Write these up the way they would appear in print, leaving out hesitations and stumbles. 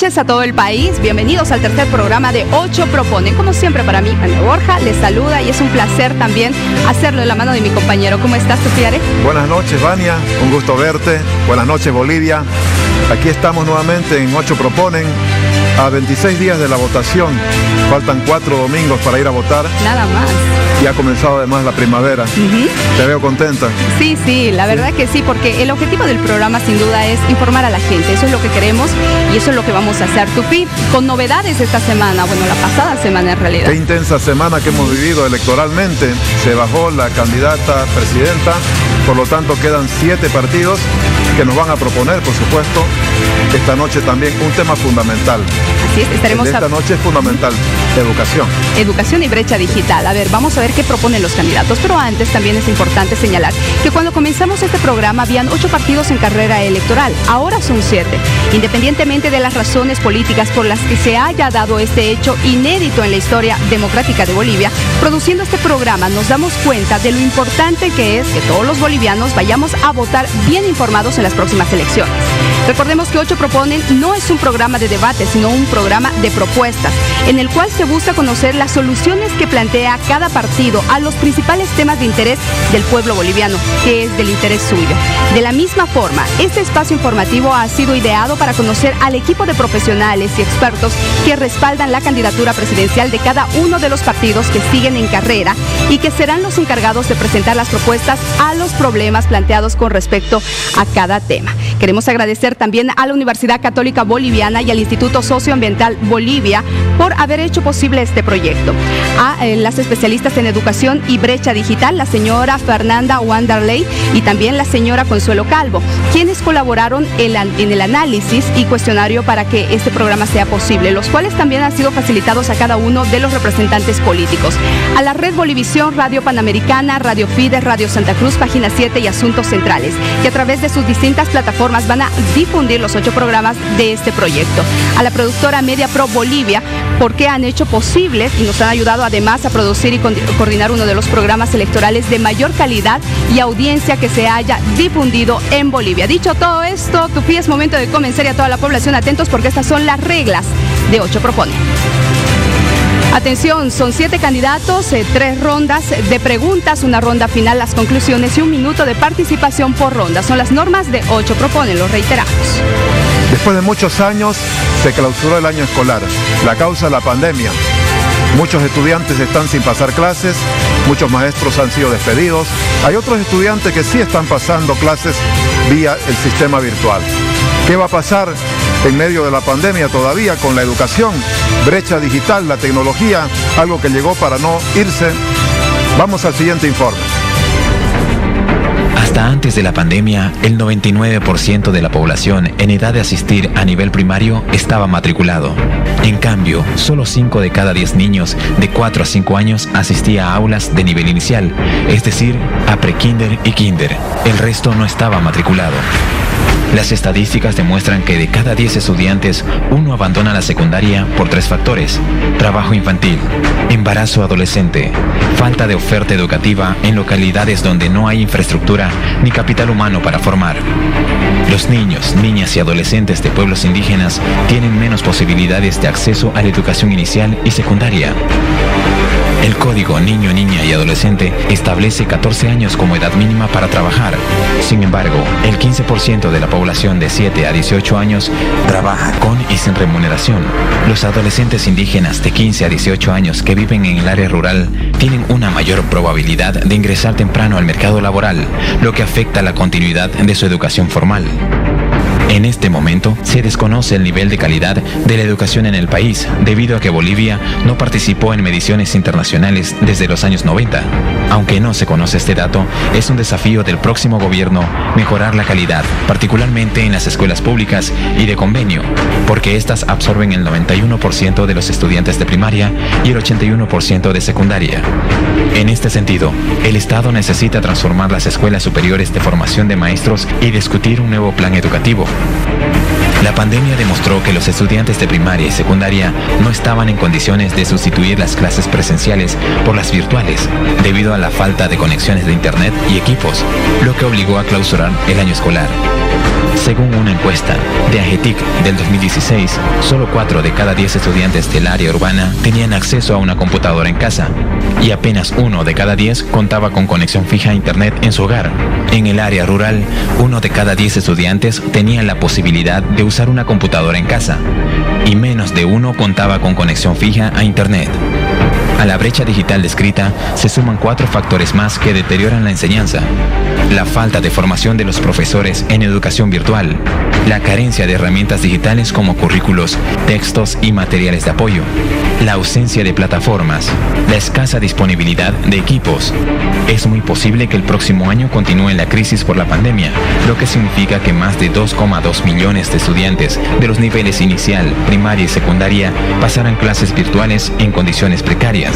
noches a todo el país. Bienvenidos al tercer programa de 8 Proponen. Como siempre, para mí, Ana Borja les saluda y es un placer también hacerlo de la mano de mi compañero. ¿Cómo estás, Tufiare? Buenas noches, Vania. Un gusto verte. Buenas noches, Bolivia. Aquí estamos nuevamente en 8 Proponen. A 26 días de la votación, faltan 4 domingos para ir a votar. Nada más. Y ha comenzado además la primavera. Te veo contenta. Sí, la verdad que sí, porque el objetivo del programa sin duda es informar a la gente. Eso es lo que queremos y eso es lo que vamos a hacer. Tufi, con novedades esta semana, bueno, la pasada semana en realidad. Qué intensa semana que hemos vivido electoralmente. Se bajó la candidata presidenta, por lo tanto quedan 7 partidos que nos van a proponer, por supuesto, esta noche también un tema fundamental. Así es, estaremos... Esta noche es fundamental, educación. Educación y brecha digital. A ver, vamos a ver qué proponen los candidatos, pero antes también es importante señalar que cuando comenzamos este programa habían 8 partidos en carrera electoral, ahora son 7. Independientemente de las razones políticas por las que se haya dado este hecho inédito en la historia democrática de Bolivia, produciendo este programa nos damos cuenta de lo importante que es que todos los bolivianos vayamos a votar bien informados en las próximas elecciones. Recordemos que 8 Proponen no es un programa de debate, sino un programa de propuestas, en el cual se busca conocer las soluciones que plantea cada partido a los principales temas de interés del pueblo boliviano, que es del interés suyo. De la misma forma, este espacio informativo ha sido ideado para conocer al equipo de profesionales y expertos que respaldan la candidatura presidencial de cada uno de los partidos que siguen en carrera y que serán los encargados de presentar las propuestas a los problemas planteados con respecto a cada tema. Queremos agradecer también a la Universidad Católica Boliviana y al Instituto Socioambiental Bolivia por haber hecho posible este proyecto. A las especialistas en educación y brecha digital, la señora Fernanda Wanderley y también la señora Consuelo Calvo, quienes colaboraron en el análisis y cuestionario para que este programa sea posible, los cuales también han sido facilitados a cada uno de los representantes políticos. A la red Bolivisión, Radio Panamericana, Radio Fides, Radio Santa Cruz, Página 7 y Asuntos Centrales, que a través de sus distintas plataformas van a difundir los 8 programas de este proyecto. A la productora Media Pro Bolivia, porque han hecho posibles y nos han ayudado además a producir y coordinar uno de los programas electorales de mayor calidad y audiencia que se haya difundido en Bolivia. Dicho todo esto, Tufi, es momento de comenzar y a toda la población atentos porque estas son las reglas de 8 Proponen. Atención, son 7 candidatos, 3 rondas de preguntas, una ronda final, las conclusiones y 1 minuto de participación por ronda. Son las normas de 8 Proponen, lo reiteramos. Después de muchos años se clausuró el año escolar. La causa es la pandemia. Muchos estudiantes están sin pasar clases, muchos maestros han sido despedidos. Hay otros estudiantes que sí están pasando clases vía el sistema virtual. ¿Qué va a pasar en medio de la pandemia todavía con la educación? Brecha digital, la tecnología, algo que llegó para no irse. Vamos al siguiente informe. Hasta antes de la pandemia, el 99% de la población en edad de asistir a nivel primario estaba matriculado. En cambio, solo 5 de cada 10 niños de 4 a 5 años asistía a aulas de nivel inicial, es decir, a pre-kinder y kinder. El resto no estaba matriculado. Las estadísticas demuestran que de cada 10 estudiantes, 1 abandona la secundaria por 3 factores: trabajo infantil, embarazo adolescente, falta de oferta educativa en localidades donde no hay infraestructura ni capital humano para formar. Los niños, niñas y adolescentes de pueblos indígenas tienen menos posibilidades de acceso a la educación inicial y secundaria. El Código Niño, Niña y Adolescente establece 14 años como edad mínima para trabajar. Sin embargo, el 15% de la población de 7 a 18 años trabaja con y sin remuneración. Los adolescentes indígenas de 15 a 18 años que viven en el área rural tienen una mayor probabilidad de ingresar temprano al mercado laboral, lo que afecta la continuidad de su educación formal. En este momento, se desconoce el nivel de calidad de la educación en el país, debido a que Bolivia no participó en mediciones internacionales desde los años 90. Aunque no se conoce este dato, es un desafío del próximo gobierno mejorar la calidad, particularmente en las escuelas públicas y de convenio, porque estas absorben el 91% de los estudiantes de primaria y el 81% de secundaria. En este sentido, el Estado necesita transformar las escuelas superiores de formación de maestros y discutir un nuevo plan educativo. La pandemia demostró que los estudiantes de primaria y secundaria no estaban en condiciones de sustituir las clases presenciales por las virtuales, debido a la falta de conexiones de internet y equipos, lo que obligó a clausurar el año escolar. Según una encuesta de AGETIC del 2016, solo 4 de cada 10 estudiantes del área urbana tenían acceso a una computadora en casa y apenas 1 de cada 10 contaba con conexión fija a Internet en su hogar. En el área rural, 1 de cada 10 estudiantes tenían la posibilidad de usar una computadora en casa y menos de 1 contaba con conexión fija a Internet. A la brecha digital descrita se suman 4 factores más que deterioran la enseñanza: la falta de formación de los profesores en educación virtual, la carencia de herramientas digitales como currículos, textos y materiales de apoyo, la ausencia de plataformas, la escasa disponibilidad de equipos. Es muy posible que el próximo año continúe la crisis por la pandemia, lo que significa que más de 2,2 millones de estudiantes de los niveles inicial, primaria y secundaria pasarán clases virtuales en condiciones precarias.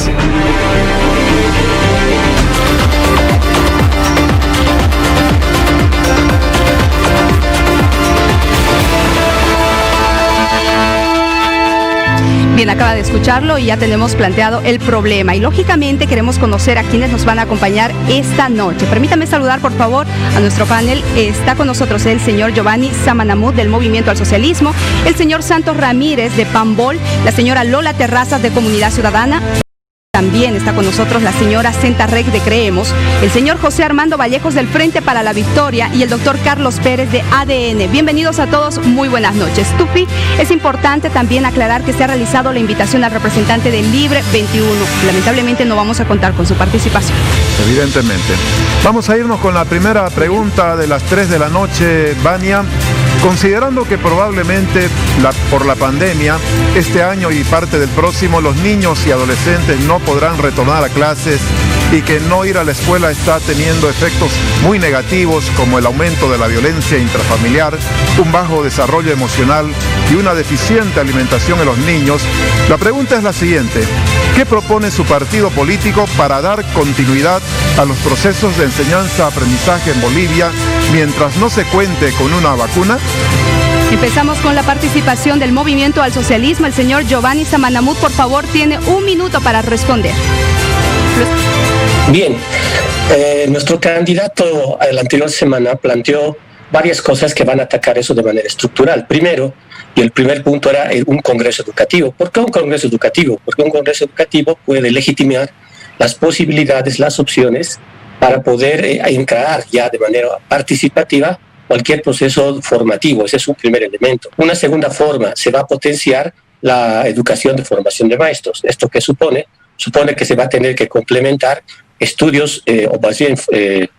Bien, acaba de escucharlo y ya tenemos planteado el problema y lógicamente queremos conocer a quienes nos van a acompañar esta noche. Permítame saludar por favor a nuestro panel. Está con nosotros el señor Giovanni Samanamud del Movimiento al Socialismo, el señor Santos Ramírez de Pambol, la señora Lola Terrazas de Comunidad Ciudadana. También está con nosotros la señora Senta Rec de Creemos, el señor José Armando Vallejos del Frente para la Victoria y el doctor Carlos Pérez de ADN. Bienvenidos a todos, muy buenas noches. Tupi, es importante también aclarar que se ha realizado la invitación al representante del Libre 21. Lamentablemente no vamos a contar con su participación. Evidentemente. Vamos a irnos con la primera pregunta de las 3 de la noche, Vania. Considerando que probablemente por la pandemia, este año y parte del próximo, los niños y adolescentes no podrán retornar a clases y que no ir a la escuela está teniendo efectos muy negativos como el aumento de la violencia intrafamiliar, un bajo desarrollo emocional y una deficiente alimentación en los niños, la pregunta es la siguiente: ¿qué propone su partido político para dar continuidad a los procesos de enseñanza-aprendizaje en Bolivia mientras no se cuente con una vacuna? Empezamos con la participación del Movimiento al Socialismo. El señor Giovanni Samanamud, por favor, tiene 1 minuto para responder. Bien, nuestro candidato la anterior semana planteó varias cosas que van a atacar eso de manera estructural. Primero, y el primer punto era un congreso educativo. ¿Por qué un congreso educativo? Porque un congreso educativo puede legitimar las posibilidades, las opciones para poder encarar ya de manera participativa cualquier proceso formativo. Ese es un primer elemento. Una segunda forma, se va a potenciar la educación de formación de maestros. ¿Esto qué supone? Supone que se va a tener que complementar estudios o más bien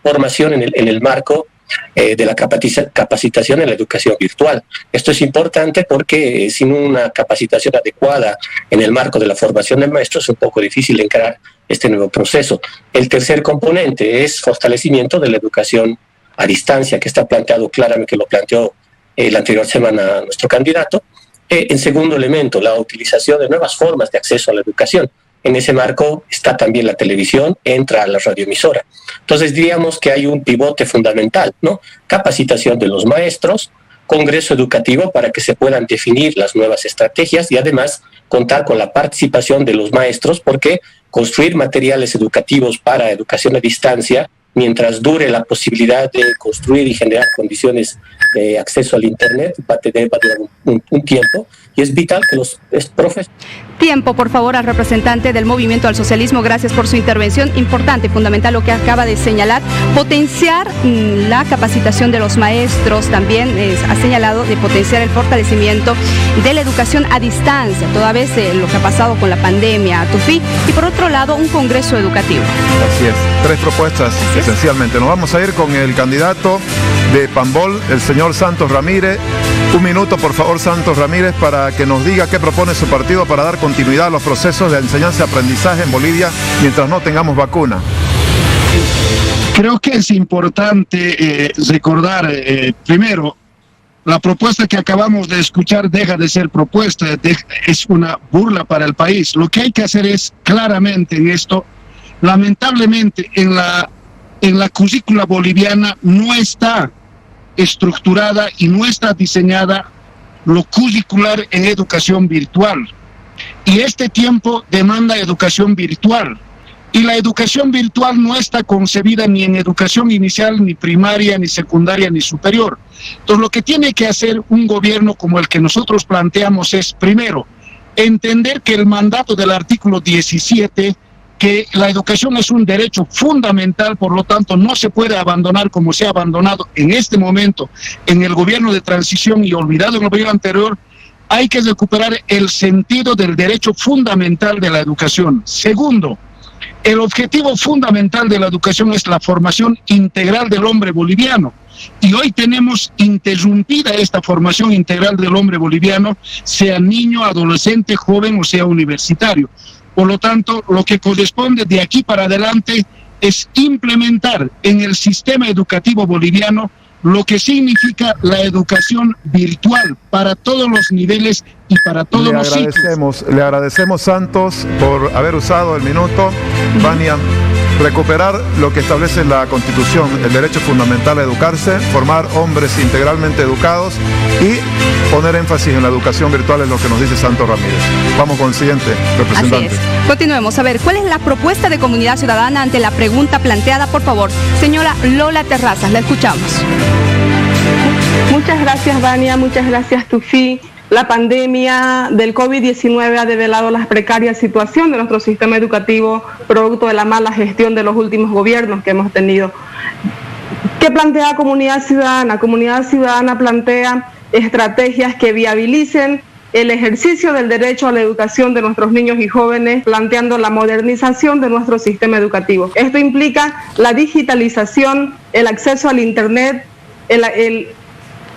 formación en el marco de la capacitación en la educación virtual. Esto es importante porque sin una capacitación adecuada en el marco de la formación de maestros es un poco difícil encarar este nuevo proceso. El tercer componente es fortalecimiento de la educación a distancia, que está planteado claramente, que lo planteó la anterior semana nuestro candidato. En segundo elemento, la utilización de nuevas formas de acceso a la educación. En ese marco está también la televisión, entra la radioemisora. Entonces diríamos que hay un pivote fundamental, ¿no? Capacitación de los maestros, congreso educativo para que se puedan definir las nuevas estrategias y además contar con la participación de los maestros, porque construir materiales educativos para educación a distancia, mientras dure la posibilidad de construir y generar condiciones de acceso al Internet, va a durar un tiempo, y es vital que los profes... Tiempo, por favor, al representante del Movimiento al Socialismo. Gracias por su intervención. Importante, fundamental lo que acaba de señalar. Potenciar la capacitación de los maestros. También ha señalado de potenciar el fortalecimiento de la educación a distancia, toda vez lo que ha pasado con la pandemia, Tufi. Y por otro lado, un congreso educativo. Así es. 3 propuestas, esencialmente. Nos vamos a ir con el candidato de Pambol, el señor Santos Ramírez. 1 minuto, por favor, Santos Ramírez, para que nos diga qué propone su partido para dar continuidad a los procesos de enseñanza y aprendizaje en Bolivia mientras no tengamos vacuna. Creo que es importante recordar, primero, la propuesta que acabamos de escuchar deja de ser propuesta, es una burla para el país. Lo que hay que hacer es, claramente en esto, lamentablemente en la currícula boliviana no está estructurada y no está diseñada lo curricular en educación virtual. Y este tiempo demanda educación virtual. Y la educación virtual no está concebida ni en educación inicial, ni primaria, ni secundaria, ni superior. Entonces, lo que tiene que hacer un gobierno como el que nosotros planteamos es, primero, entender que el mandato del artículo 17, que la educación es un derecho fundamental, por lo tanto no se puede abandonar como se ha abandonado en este momento en el gobierno de transición y olvidado en el gobierno anterior. Hay que recuperar el sentido del derecho fundamental de la educación. Segundo, el objetivo fundamental de la educación es la formación integral del hombre boliviano. Y hoy tenemos interrumpida esta formación integral del hombre boliviano, sea niño, adolescente, joven o sea universitario. Por lo tanto, lo que corresponde de aquí para adelante es implementar en el sistema educativo boliviano lo que significa la educación virtual para todos los niveles y para todos los ciclos. Le agradecemos, Santos, por haber usado el minuto. Vania, recuperar lo que establece la Constitución, el derecho fundamental a educarse, formar hombres integralmente educados y poner énfasis en la educación virtual, es lo que nos dice Santos Ramírez. Vamos con el siguiente representante. Así es. Continuemos. A ver, ¿cuál es la propuesta de Comunidad Ciudadana ante la pregunta planteada? Por favor, señora Lola Terrazas, la escuchamos. Muchas gracias, Vania, muchas gracias, Tufi. La pandemia del COVID-19 ha develado la precaria situación de nuestro sistema educativo, producto de la mala gestión de los últimos gobiernos que hemos tenido. ¿Qué plantea Comunidad Ciudadana? Comunidad Ciudadana plantea estrategias que viabilicen el ejercicio del derecho a la educación de nuestros niños y jóvenes, planteando la modernización de nuestro sistema educativo. Esto implica la digitalización, el acceso al Internet, el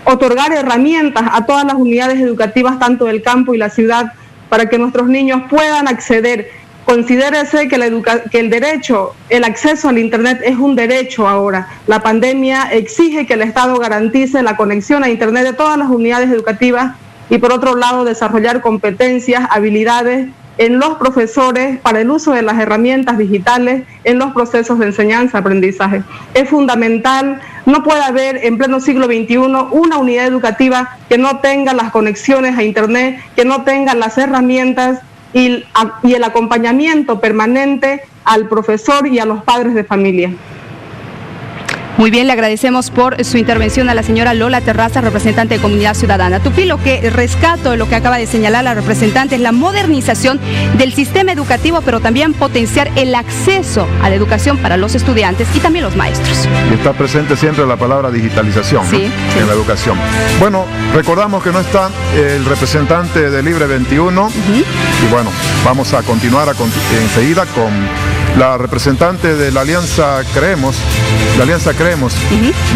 otorgar herramientas a todas las unidades educativas, tanto del campo y la ciudad, para que nuestros niños puedan acceder. Considérese que el derecho, el acceso al Internet es un derecho ahora. La pandemia exige que el Estado garantice la conexión a Internet de todas las unidades educativas y, por otro lado, desarrollar competencias, habilidades en los profesores para el uso de las herramientas digitales en los procesos de enseñanza-aprendizaje. Es fundamental, no puede haber en pleno siglo XXI una unidad educativa que no tenga las conexiones a Internet, que no tenga las herramientas y el acompañamiento permanente al profesor y a los padres de familia. Muy bien, le agradecemos por su intervención a la señora Lola Terrazas, representante de Comunidad Ciudadana. Tupi, lo que rescato de lo que acaba de señalar la representante es la modernización del sistema educativo, pero también potenciar el acceso a la educación para los estudiantes y también los maestros. Y está presente siempre la palabra digitalización, ¿no? En la educación. Bueno, recordamos que no está el representante de Libre 21 y bueno, vamos a continuar enseguida con la representante de la Alianza Creemos,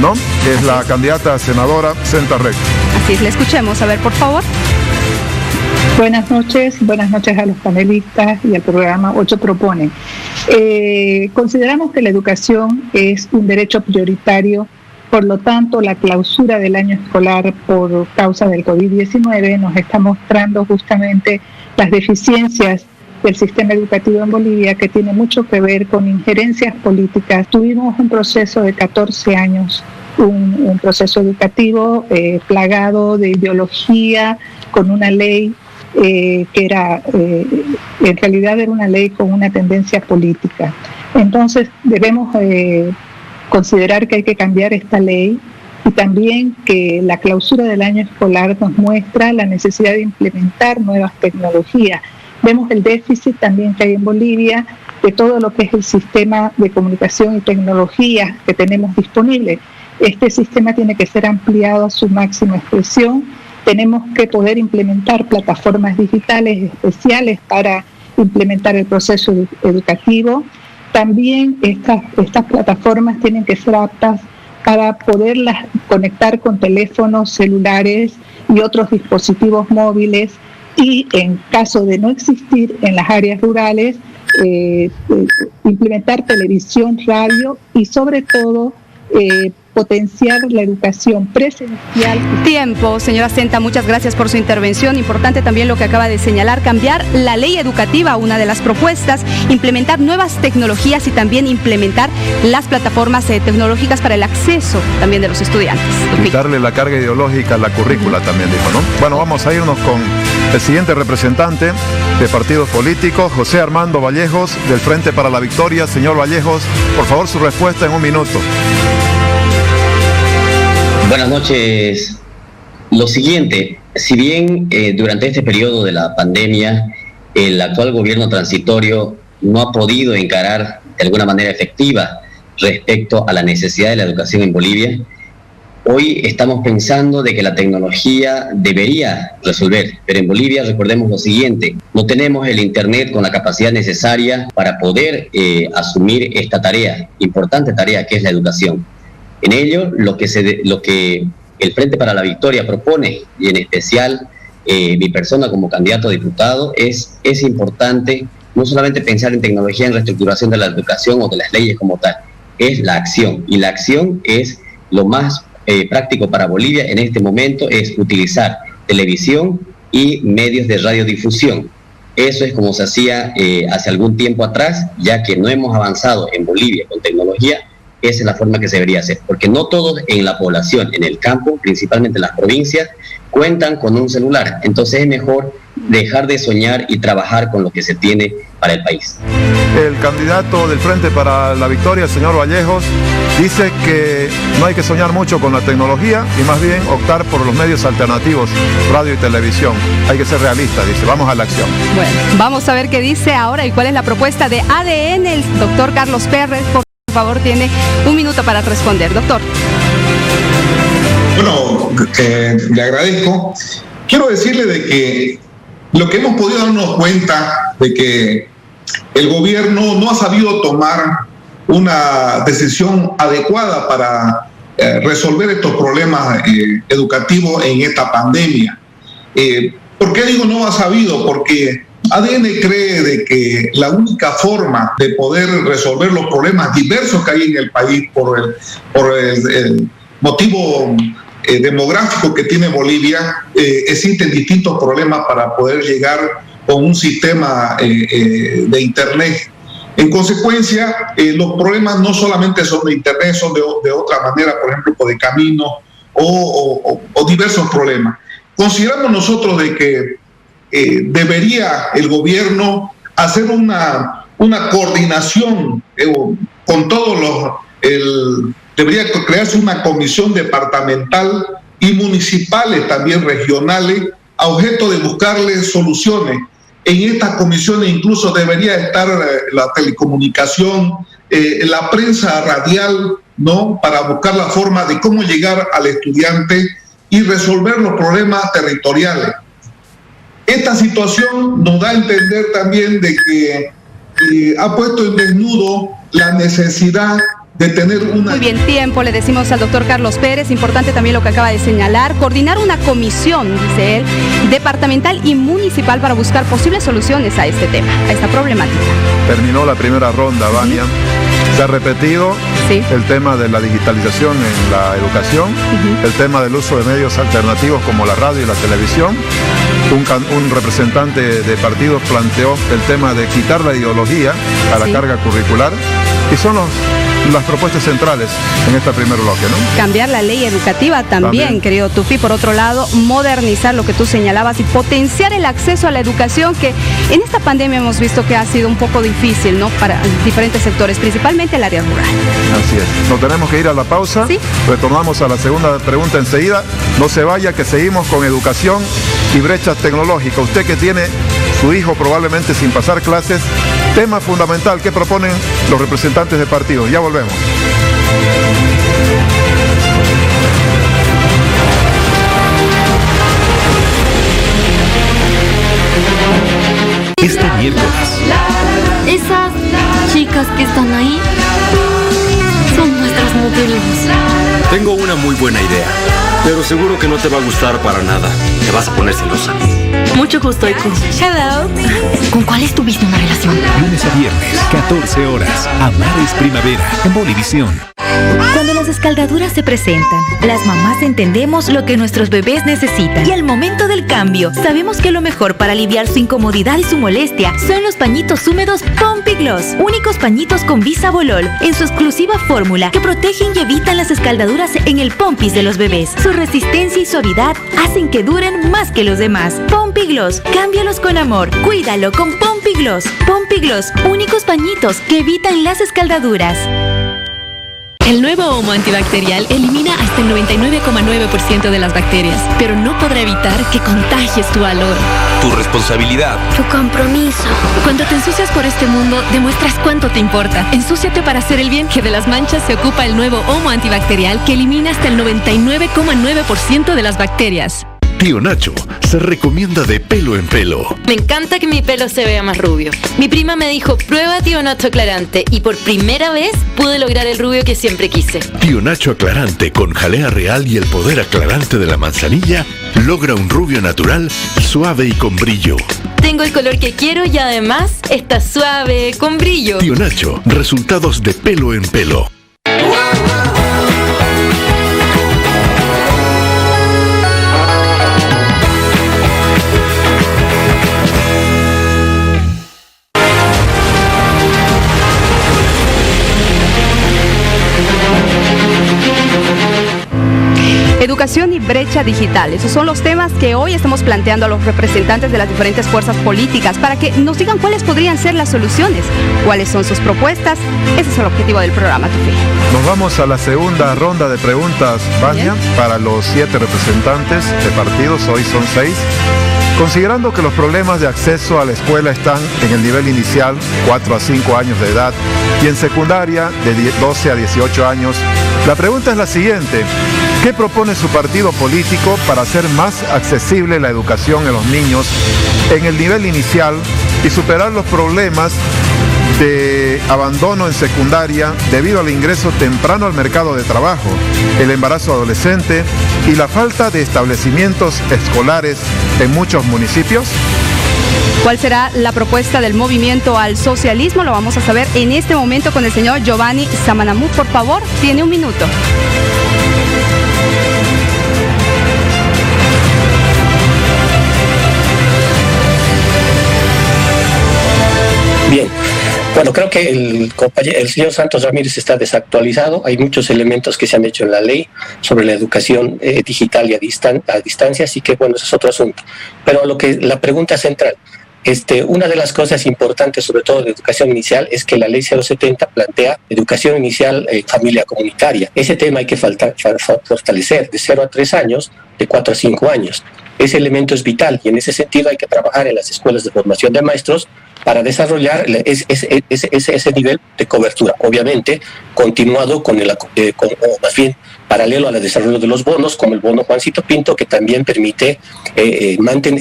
¿no? Que es la candidata a senadora Senta Rec. Así es, le escuchemos, a ver, por favor. Buenas noches a los panelistas y al programa 8 Propone. Consideramos que la educación es un derecho prioritario, por lo tanto la clausura del año escolar por causa del COVID-19 nos está mostrando justamente las deficiencias del sistema educativo en Bolivia, que tiene mucho que ver con injerencias políticas. Tuvimos un proceso de 14 años, un proceso educativo plagado de ideología, con una ley que era, en realidad era una ley con una tendencia política. Entonces debemos considerar que hay que cambiar esta ley y también que la clausura del año escolar nos muestra la necesidad de implementar nuevas tecnologías. Vemos el déficit también que hay en Bolivia de todo lo que es el sistema de comunicación y tecnología que tenemos disponible. Este sistema tiene que ser ampliado a su máxima expresión. Tenemos que poder implementar plataformas digitales especiales para implementar el proceso educativo. También estas plataformas tienen que ser aptas para poderlas conectar con teléfonos celulares y otros dispositivos móviles, y en caso de no existir en las áreas rurales, implementar televisión, radio y sobre todo potenciar la educación presencial. Tiempo, señora Senta, muchas gracias por su intervención. Importante también lo que acaba de señalar, cambiar la ley educativa, una de las propuestas, implementar nuevas tecnologías y también implementar las plataformas tecnológicas para el acceso también de los estudiantes. Quitarle la carga ideológica a la currícula también dijo, ¿no? Bueno, vamos a irnos con el siguiente representante de partidos políticos, José Armando Vallejos, del Frente para la Victoria. Señor Vallejos, por favor, su respuesta en un minuto. Buenas noches. Lo siguiente, si bien durante este periodo de la pandemia el actual gobierno transitorio no ha podido encarar de alguna manera efectiva respecto a la necesidad de la educación en Bolivia, hoy estamos pensando de que la tecnología debería resolver, pero en Bolivia recordemos lo siguiente, no tenemos el internet con la capacidad necesaria para poder asumir esta tarea, importante tarea que es la educación. En ello, lo que el Frente para la Victoria propone, y en especial mi persona como candidato a diputado, es importante no solamente pensar en tecnología, en reestructuración de la educación o de las leyes como tal, es la acción, y la acción es lo más práctico para Bolivia en este momento, es utilizar televisión y medios de radiodifusión. Eso es como se hacía hace algún tiempo atrás, ya que no hemos avanzado en Bolivia con tecnología. Esa es la forma que se debería hacer, porque no todos en la población, en el campo, principalmente en las provincias, cuentan con un celular. Entonces es mejor dejar de soñar y trabajar con lo que se tiene para el país. El candidato del Frente para la Victoria, el señor Vallejos, dice que no hay que soñar mucho con la tecnología y más bien optar por los medios alternativos, radio y televisión. Hay que ser realistas, dice, vamos a la acción. Bueno, vamos a ver qué dice ahora y cuál es la propuesta de ADN. El doctor Carlos Pérez, por favor, tiene un minuto para responder. Doctor. Bueno, le agradezco. Quiero decirle de que lo que hemos podido darnos cuenta de que el gobierno no ha sabido tomar una decisión adecuada para resolver estos problemas educativos en esta pandemia. ¿Por qué digo no ha sabido? Porque ADN cree de que la única forma de poder resolver los problemas diversos que hay en el país por el motivo demográfico que tiene Bolivia, existen distintos problemas para poder llegar con un sistema de Internet. En consecuencia, los problemas no solamente son de Internet, son de otra manera, por ejemplo, de camino o diversos problemas. Consideramos nosotros de que debería el gobierno hacer una coordinación con todos debería crearse una comisión departamental y municipales, también regionales, a objeto de buscarle soluciones. En estas comisiones incluso debería estar la telecomunicación, la prensa radial, ¿no? Para buscar la forma de cómo llegar al estudiante y resolver los problemas territoriales. Esta situación nos da a entender también de que ha puesto en desnudo la necesidad de tener una... Muy bien, tiempo, le decimos al doctor Carlos Pérez, importante también lo que acaba de señalar, coordinar una comisión, dice él, departamental y municipal para buscar posibles soluciones a este tema, a esta problemática. Terminó la primera ronda, Vania. Se ha repetido el tema de la digitalización en la educación, el tema del uso de medios alternativos como la radio y la televisión. Un representante de partidos planteó el tema de quitar la ideología a la carga curricular y son las propuestas centrales en este primer bloque, ¿no? Cambiar la ley educativa también, querido Tufi. Por otro lado, modernizar lo que tú señalabas y potenciar el acceso a la educación, que en esta pandemia hemos visto que ha sido un poco difícil, ¿no? Para diferentes sectores, principalmente el área rural. Así es. Nos tenemos que ir a la pausa. ¿Sí? Retornamos a la segunda pregunta enseguida. No se vaya, que seguimos con educación y brechas tecnológicas. Usted que tiene su hijo probablemente sin pasar clases, tema fundamental que proponen los representantes de partidos. Ya volvemos. Este miércoles. Esas chicas que están ahí son nuestras modelos. Tengo una muy buena idea, pero seguro que no te va a gustar para nada. Te vas a poner celosa. Mucho gusto, Iko. Hello. ¿Con cuáles tuviste una relación? Lunes a viernes, 14 horas. Amar es primavera, en Bolivisión. Cuando las escaldaduras se presentan, las mamás entendemos lo que nuestros bebés necesitan. Y al momento del cambio, sabemos que lo mejor para aliviar su incomodidad y su molestia son los pañitos húmedos Pompi Gloss. Únicos pañitos con bisabolol en su exclusiva fórmula que protegen y evitan las escaldaduras en el pompis de los bebés. Su resistencia y suavidad hacen que duren más que los demás. Pompi Gloss, cámbialos con amor. Cuídalo con Pompi Gloss. Pompi Gloss, únicos pañitos que evitan las escaldaduras. El nuevo Omo antibacterial elimina hasta el 99,9% de las bacterias, pero no podrá evitar que contagies tu valor. Tu responsabilidad. Tu compromiso. Cuando te ensucias por este mundo, demuestras cuánto te importa. Ensúciate para hacer el bien, que de las manchas se ocupa el nuevo Omo antibacterial que elimina hasta el 99,9% de las bacterias. Tío Nacho se recomienda de pelo en pelo. Me encanta que mi pelo se vea más rubio. Mi prima me dijo, prueba Tío Nacho aclarante, y por primera vez pude lograr el rubio que siempre quise. Tío Nacho aclarante con jalea real y el poder aclarante de la manzanilla logra un rubio natural, suave y con brillo. Tengo el color que quiero y además está suave, con brillo. Tío Nacho, resultados de pelo en pelo. Educación y brecha digital. Esos son los temas que hoy estamos planteando a los representantes de las diferentes fuerzas políticas para que nos digan cuáles podrían ser las soluciones, cuáles son sus propuestas. Ese es el objetivo del programa, Tufi. Nos vamos a la segunda ronda de preguntas, Vania, para los 7 representantes de partidos. Hoy son 6. Considerando que los problemas de acceso a la escuela están en el nivel inicial, 4 a 5 años de edad, y en secundaria, de 12 a 18 años, la pregunta es la siguiente: ¿qué propone su partido político para hacer más accesible la educación en los niños en el nivel inicial y superar los problemas de abandono en secundaria debido al ingreso temprano al mercado de trabajo, el embarazo adolescente y la falta de establecimientos escolares en muchos municipios? ¿Cuál será la propuesta del movimiento al socialismo? Lo vamos a saber en este momento con el señor Giovanni Samanamut. Por favor, tiene un minuto. Bien, bueno, creo que el señor Santos Ramírez está desactualizado. Hay muchos elementos que se han hecho en la ley sobre la educación digital y a distancia, así que bueno, ese es otro asunto. Pero la pregunta central, una de las cosas importantes, sobre todo de educación inicial, es que la ley 070 plantea educación inicial familia comunitaria. Ese tema hay que fortalecer de 0 a 3 años, de 4 a 5 años. Ese elemento es vital y en ese sentido hay que trabajar en las escuelas de formación de maestros para desarrollar ese nivel de cobertura. Obviamente, continuado o más bien paralelo al desarrollo de los bonos, como el bono Juancito Pinto, que también permite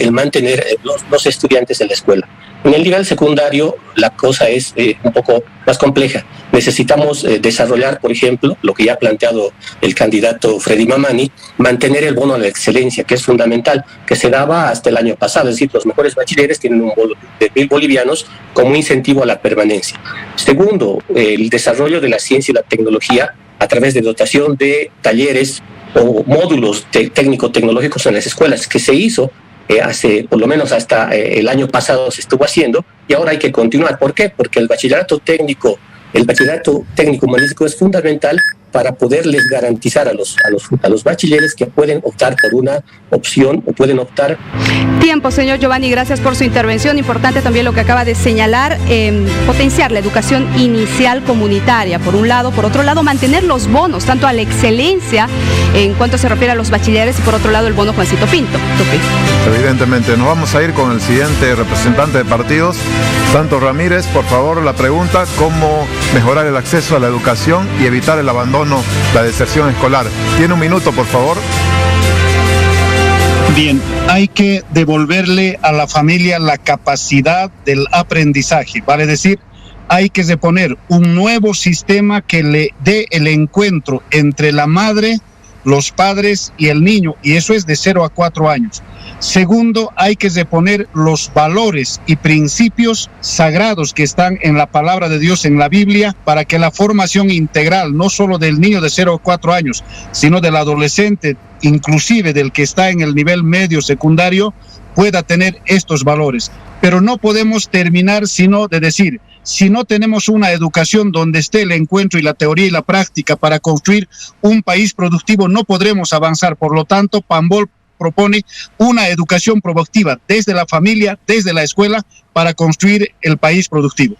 mantener los estudiantes en la escuela. En el nivel secundario, la cosa es un poco más compleja. Necesitamos desarrollar, por ejemplo, lo que ya ha planteado el candidato Freddy Mamani, mantener el bono a la excelencia, que es fundamental, que se daba hasta el año pasado. Es decir, los mejores bachilleres tienen un bono de 1.000 bolivianos como incentivo a la permanencia. Segundo, el desarrollo de la ciencia y la tecnología a través de dotación de talleres o módulos técnico-tecnológicos en las escuelas, que se hizo hace, por lo menos hasta el año pasado se estuvo haciendo, y ahora hay que continuar. ¿Por qué? Porque el bachillerato técnico humanístico es fundamental para poderles garantizar a los bachilleres que pueden optar por una opción o pueden optar. Tiempo, señor Giovanni, gracias por su intervención. Importante también lo que acaba de señalar, potenciar la educación inicial comunitaria, por un lado. Por otro lado, mantener los bonos, tanto a la excelencia en cuanto se refiere a los bachilleres, y por otro lado el bono Juancito Pinto. Evidentemente, nos vamos a ir con el siguiente representante de partidos, Santos Ramírez. Por favor, la pregunta: ¿cómo mejorar el acceso a la educación y evitar el abandono, la deserción escolar? Tiene un minuto, por favor. Bien, hay que devolverle a la familia la capacidad del aprendizaje, vale decir, hay que reponer un nuevo sistema que le dé el encuentro entre la madre los padres y el niño, y eso es de 0 a 4 años. Segundo, hay que reponer los valores y principios sagrados que están en la palabra de Dios, en la Biblia, para que la formación integral, no solo del niño de 0 a 4 años, sino del adolescente, inclusive del que está en el nivel medio secundario, pueda tener estos valores. Pero no podemos terminar sino de decir, si no tenemos una educación donde esté el encuentro y la teoría y la práctica para construir un país productivo, no podremos avanzar. Por lo tanto, Pambol propone una educación productiva desde la familia, desde la escuela, para construir el país productivo.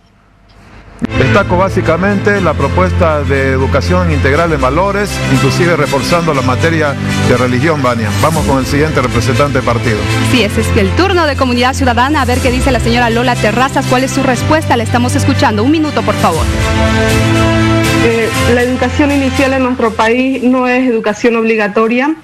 Destaco básicamente la propuesta de educación integral en valores, inclusive reforzando la materia de religión, Vania. Vamos con el siguiente representante del partido. Sí, ese es el turno de Comunidad Ciudadana. A ver qué dice la señora Lola Terrazas. ¿Cuál es su respuesta? La estamos escuchando. Un minuto, por favor. La educación inicial en nuestro país no es educación obligatoria.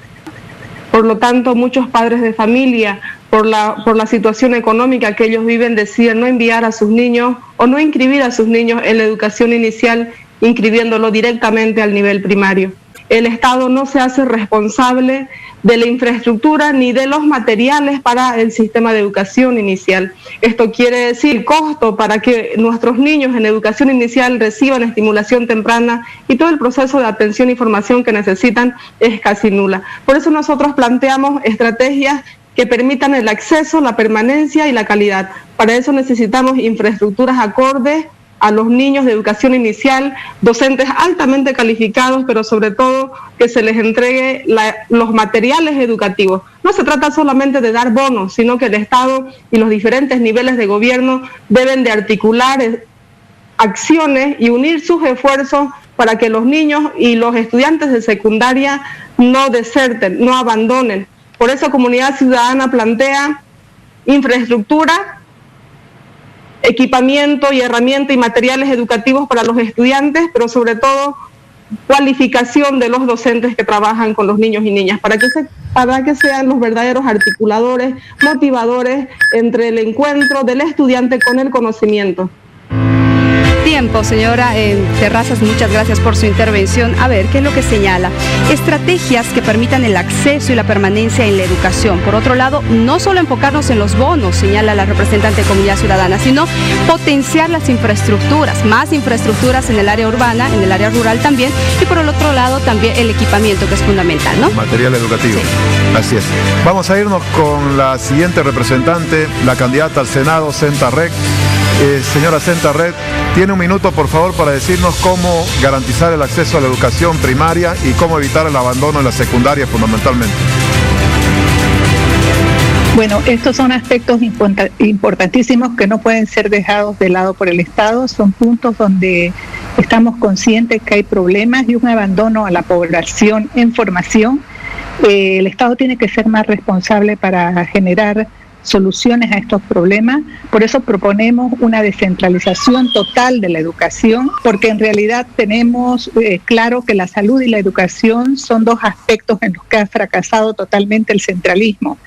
Por lo tanto, muchos padres de familia, por la situación económica que ellos viven, deciden no enviar a sus niños o no inscribir a sus niños en la educación inicial, inscribiéndolo directamente al nivel primario. El Estado no se hace responsable de la infraestructura ni de los materiales para el sistema de educación inicial. Esto quiere decir costo para que nuestros niños en educación inicial reciban estimulación temprana, y todo el proceso de atención y formación que necesitan es casi nula. Por eso nosotros planteamos estrategias que permitan el acceso, la permanencia y la calidad. Para eso necesitamos infraestructuras acordes a los niños de educación inicial, docentes altamente calificados, pero sobre todo que se les entregue los materiales educativos. No se trata solamente de dar bonos, sino que el Estado y los diferentes niveles de gobierno deben de articular acciones y unir sus esfuerzos para que los niños y los estudiantes de secundaria no deserten, no abandonen. Por eso Comunidad Ciudadana plantea infraestructura, equipamiento y herramientas y materiales educativos para los estudiantes, pero sobre todo cualificación de los docentes que trabajan con los niños y niñas, para que sean los verdaderos articuladores, motivadores entre el encuentro del estudiante con el conocimiento. Tiempo, señora Terrazas, muchas gracias por su intervención. A ver, ¿qué es lo que señala? Estrategias que permitan el acceso y la permanencia en la educación. Por otro lado, no solo enfocarnos en los bonos, señala la representante de Comunidad Ciudadana, sino potenciar las infraestructuras, más infraestructuras en el área urbana, en el área rural también, y por el otro lado también el equipamiento, que es fundamental, ¿no? Material educativo. Sí. Así es. Vamos a irnos con la siguiente representante, la candidata al Senado, Senta Rec. Señora Senta Rec, tiene un minuto, por favor, para decirnos cómo garantizar el acceso a la educación primaria y cómo evitar el abandono en la secundaria fundamentalmente. Bueno, estos son aspectos importantísimos que no pueden ser dejados de lado por el Estado. Son puntos donde estamos conscientes que hay problemas y un abandono a la población en formación. El Estado tiene que ser más responsable para generar soluciones a estos problemas. Por eso proponemos una descentralización total de la educación, porque en realidad tenemos claro que la salud y la educación son dos aspectos en los que ha fracasado totalmente el centralismo,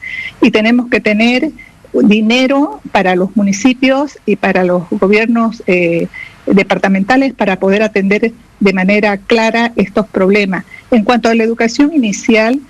y tenemos que tener dinero para los municipios y para los gobiernos departamentales para poder atender de manera clara estos problemas. En cuanto a la educación inicial,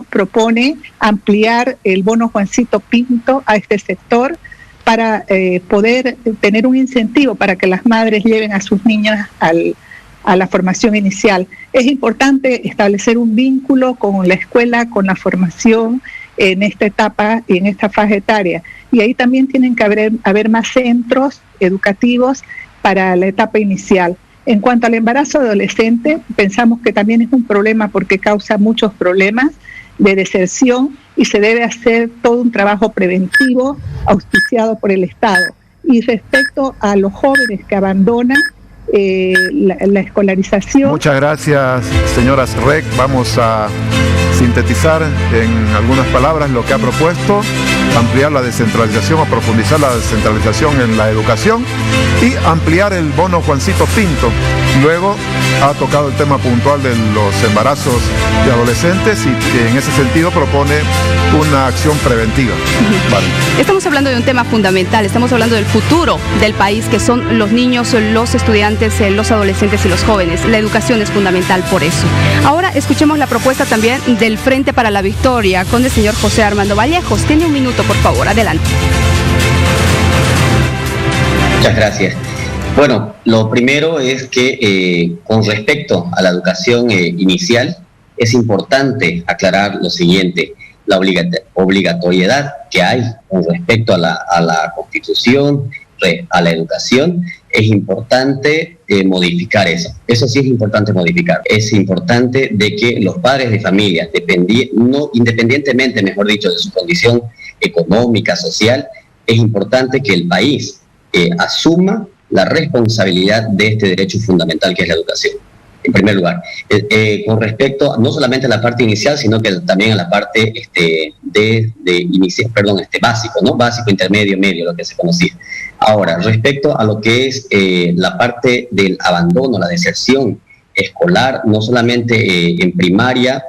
propone ampliar el bono Juancito Pinto a este sector para poder tener un incentivo para que las madres lleven a sus niñas a la formación inicial. Es importante establecer un vínculo con la escuela, con la formación en esta etapa y en esta fase etaria. Y ahí también tienen que haber más centros educativos para la etapa inicial. En cuanto al embarazo adolescente, pensamos que también es un problema porque causa muchos problemas de deserción y se debe hacer todo un trabajo preventivo auspiciado por el Estado. Y respecto a los jóvenes que abandonan la escolarización... Muchas gracias, señoras Rec. Vamos a sintetizar en algunas palabras lo que ha propuesto: ampliar la descentralización, o profundizar la descentralización en la educación y ampliar el bono Juancito Pinto. Luego ha tocado el tema puntual de los embarazos de adolescentes y en ese sentido propone una acción preventiva. Vale. Estamos hablando de un tema fundamental, estamos hablando del futuro del país, que son los niños, los estudiantes, los adolescentes y los jóvenes. La educación es fundamental por eso. Ahora escuchemos la propuesta también del Frente para la Victoria con el señor José Armando Vallejos. Tiene un minuto, por favor, adelante. Muchas gracias. Bueno, lo primero es que con respecto a la educación inicial, es importante aclarar lo siguiente: la obligatoriedad que hay con respecto a la Constitución, a la educación, es importante modificar eso. Eso sí es importante modificar. Es importante de que los padres de familia, independientemente, mejor dicho, de su condición económica, social, es importante que el país asuma la responsabilidad de este derecho fundamental que es la educación. En primer lugar, con respecto no solamente a la parte inicial, sino que también a la parte básico, ¿no? Básico, intermedio, medio, lo que se conocía. Ahora, respecto a lo que es la parte del abandono, la deserción escolar, no solamente en primaria,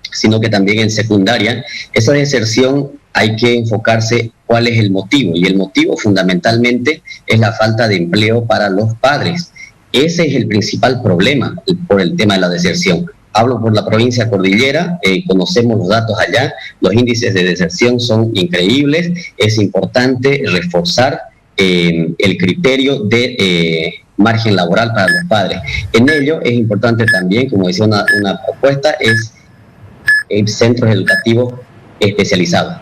sino que también en secundaria, esa deserción hay que enfocarse cuál es el motivo, y el motivo fundamentalmente es la falta de empleo para los padres. Ese es el principal problema por el tema de la deserción. Hablo por la provincia cordillera, conocemos los datos allá, los índices de deserción son increíbles. Es importante reforzar el criterio de margen laboral para los padres. En ello es importante también, como decía una propuesta, es centros educativos especializados.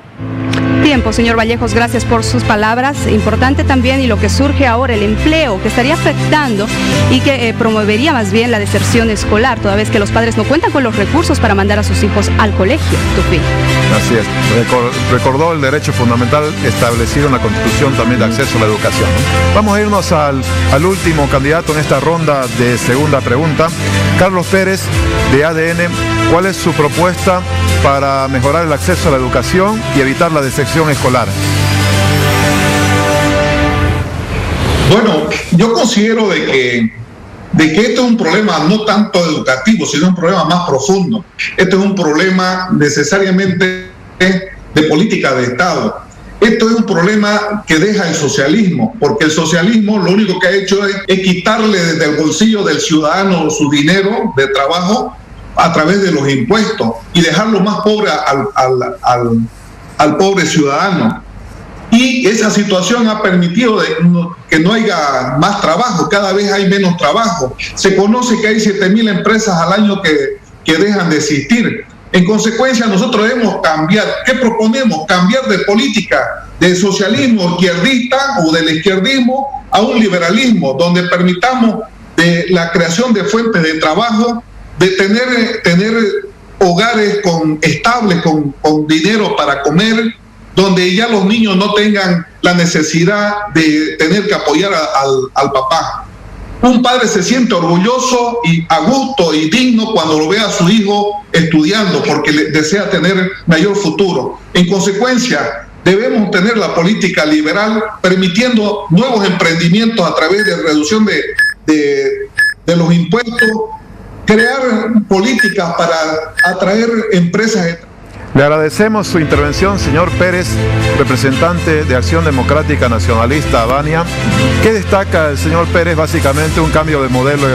Tiempo, señor Vallejos, gracias por sus palabras. Importante también, y lo que surge ahora, el empleo, que estaría afectando y que promovería más bien la deserción escolar, toda vez que los padres no cuentan con los recursos para mandar a sus hijos al colegio. Tupi. Así es. Recordó el derecho fundamental establecido en la Constitución también de acceso a la educación, ¿no? Vamos a irnos al último candidato en esta ronda de segunda pregunta. Carlos Pérez, de ADN, ¿cuál es su propuesta para mejorar el acceso a la educación y evitar la deserción escolar? Bueno, yo considero de que este es un problema no tanto educativo, sino un problema más profundo. Este es un problema necesariamente de política de Estado. Esto es un problema que deja el socialismo, porque el socialismo lo único que ha hecho es quitarle desde el bolsillo del ciudadano su dinero de trabajo a través de los impuestos y dejarlo más pobre al pobre ciudadano. Y esa situación ha permitido que no haya más trabajo, cada vez hay menos trabajo. Se conoce que hay 7.000 empresas al año que dejan de existir. En consecuencia, nosotros debemos cambiar. ¿Qué proponemos? Cambiar de política, de socialismo izquierdista o del izquierdismo a un liberalismo, donde permitamos la creación de fuentes de trabajo, de tener hogares estables con dinero para comer, donde ya los niños no tengan la necesidad de tener que apoyar al papá. Un padre se siente orgulloso y a gusto y digno cuando lo ve a su hijo estudiando, porque le desea tener mayor futuro. En consecuencia, debemos tener la política liberal permitiendo nuevos emprendimientos a través de reducción de los impuestos, crear políticas para atraer empresas. Le agradecemos su intervención, señor Pérez, representante de Acción Democrática Nacionalista Habania. ¿Qué destaca el señor Pérez? Básicamente un cambio de modelo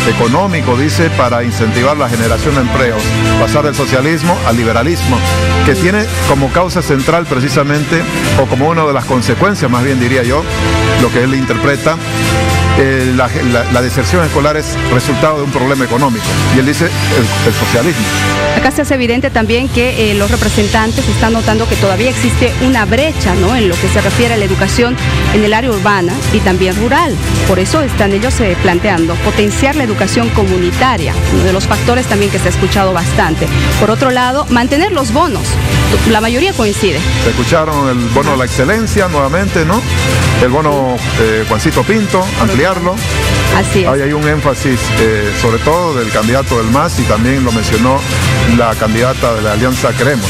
económico, dice, para incentivar la generación de empleos, pasar del socialismo al liberalismo, que tiene como causa central precisamente, o como una de las consecuencias, más bien diría yo, lo que él interpreta, la deserción escolar es resultado de un problema económico, y él dice el socialismo. Acá se hace evidente también que los representantes están notando que todavía existe una brecha, ¿no?, en lo que se refiere a la educación en el área urbana y también rural. Por eso están ellos planteando potenciar la educación comunitaria, uno de los factores también que se ha escuchado bastante. Por otro lado, mantener los bonos. La mayoría coincide. Se escucharon el bono a la excelencia nuevamente, ¿no? El bono Juancito Pinto, ampliar ampliarlo. Así es. Hay un énfasis, sobre todo del candidato del MAS, y también lo mencionó la candidata de la Alianza Queremos.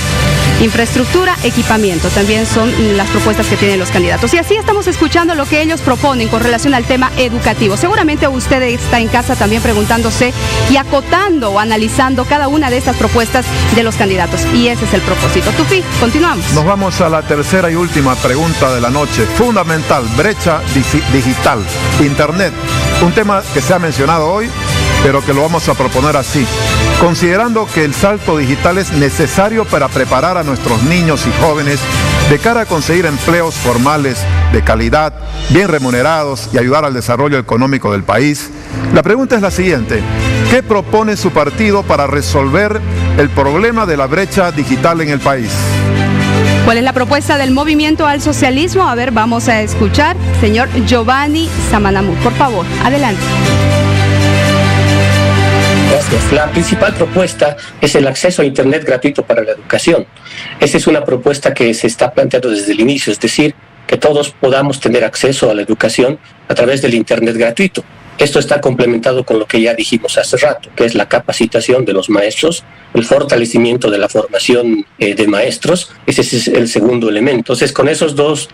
Infraestructura, equipamiento, también son las propuestas que tienen los candidatos. Y así estamos escuchando lo que ellos proponen con relación al tema educativo. Seguramente usted está en casa también preguntándose y acotando o analizando cada una de estas propuestas de los candidatos. Y ese es el propósito. Tufi, continuamos. Nos vamos a la tercera y última pregunta de la noche. Fundamental, brecha digital, Internet. Un tema que se ha mencionado hoy, pero que lo vamos a proponer así. Considerando que el salto digital es necesario para preparar a nuestros niños y jóvenes de cara a conseguir empleos formales de calidad, bien remunerados y ayudar al desarrollo económico del país, la pregunta es la siguiente: ¿qué propone su partido para resolver el problema de la brecha digital en el país? ¿Cuál es la propuesta del Movimiento al Socialismo? A ver, vamos a escuchar. Señor Giovanni Samanamut, por favor, adelante. Gracias. La principal propuesta es el acceso a Internet gratuito para la educación. Esa es una propuesta que se está planteando desde el inicio, es decir, que todos podamos tener acceso a la educación a través del Internet gratuito. Esto está complementado con lo que ya dijimos hace rato, que es la capacitación de los maestros, el fortalecimiento de la formación de maestros. Ese es el segundo elemento. Entonces, con esos dos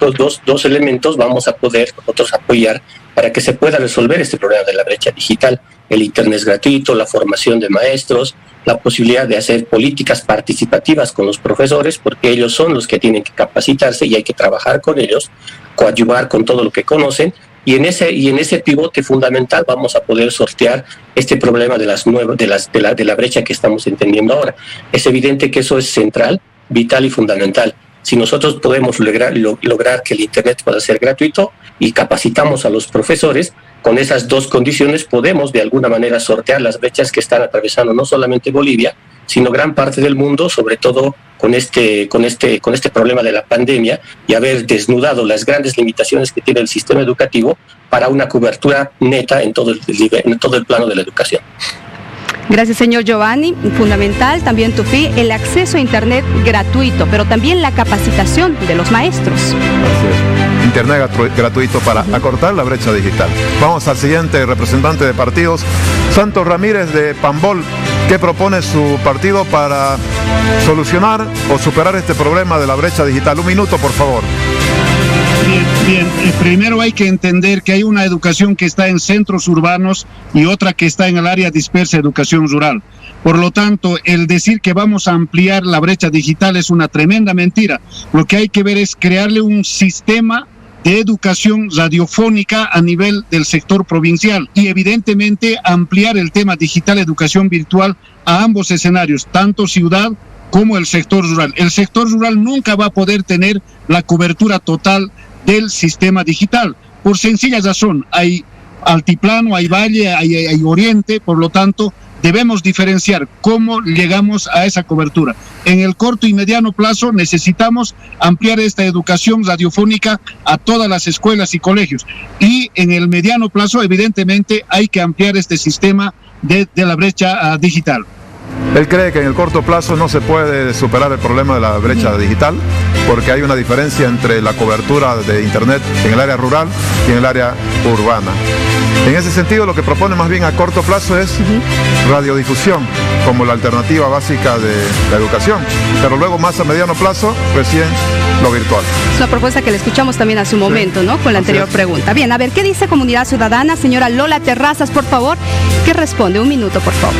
elementos vamos a poder nosotros apoyar para que se pueda resolver este problema de la brecha digital, el Internet gratuito, la formación de maestros, la posibilidad de hacer políticas participativas con los profesores, porque ellos son los que tienen que capacitarse y hay que trabajar con ellos, coadyuvar con todo lo que conocen. Y en ese pivote fundamental vamos a poder sortear este problema de la brecha que estamos entendiendo ahora. Es evidente que eso es central, vital y fundamental. Si nosotros podemos lograr que el Internet pueda ser gratuito y capacitamos a los profesores, con esas dos condiciones podemos de alguna manera sortear las brechas que están atravesando no solamente Bolivia, sino gran parte del mundo, sobre todo con este problema de la pandemia y haber desnudado las grandes limitaciones que tiene el sistema educativo para una cobertura neta en todo el plano de la educación. Gracias, señor Giovanni. Fundamental también, Tufi, el acceso a Internet gratuito, pero también la capacitación de los maestros. Así es. Internet gratuito para acortar la brecha digital. Vamos al siguiente representante de partidos, Santos Ramírez de Pambol. ¿Qué propone su partido para solucionar o superar este problema de la brecha digital? Un minuto, por favor. Bien. Primero hay que entender que hay una educación que está en centros urbanos y otra que está en el área dispersa, educación rural. Por lo tanto, el decir que vamos a ampliar la brecha digital es una tremenda mentira. Lo que hay que ver es crearle un sistema de educación radiofónica a nivel del sector provincial y evidentemente ampliar el tema digital, educación virtual a ambos escenarios, tanto ciudad como el sector rural. El sector rural nunca va a poder tener la cobertura total del sistema digital, por sencilla razón: hay altiplano, hay valle, hay oriente, por lo tanto debemos diferenciar cómo llegamos a esa cobertura. En el corto y mediano plazo necesitamos ampliar esta educación radiofónica a todas las escuelas y colegios, y en el mediano plazo evidentemente hay que ampliar este sistema de la brecha digital. Él cree que en el corto plazo no se puede superar el problema de la brecha digital porque hay una diferencia entre la cobertura de Internet en el área rural y en el área urbana. En ese sentido, lo que propone más bien a corto plazo es radiodifusión como la alternativa básica de la educación, pero luego más a mediano plazo, recién lo virtual. Es una propuesta que le escuchamos también hace un momento, ¿no? Con la anterior pregunta. Bien, a ver, ¿qué dice Comunidad Ciudadana? Señora Lola Terrazas, por favor, ¿qué responde? Un minuto, por favor.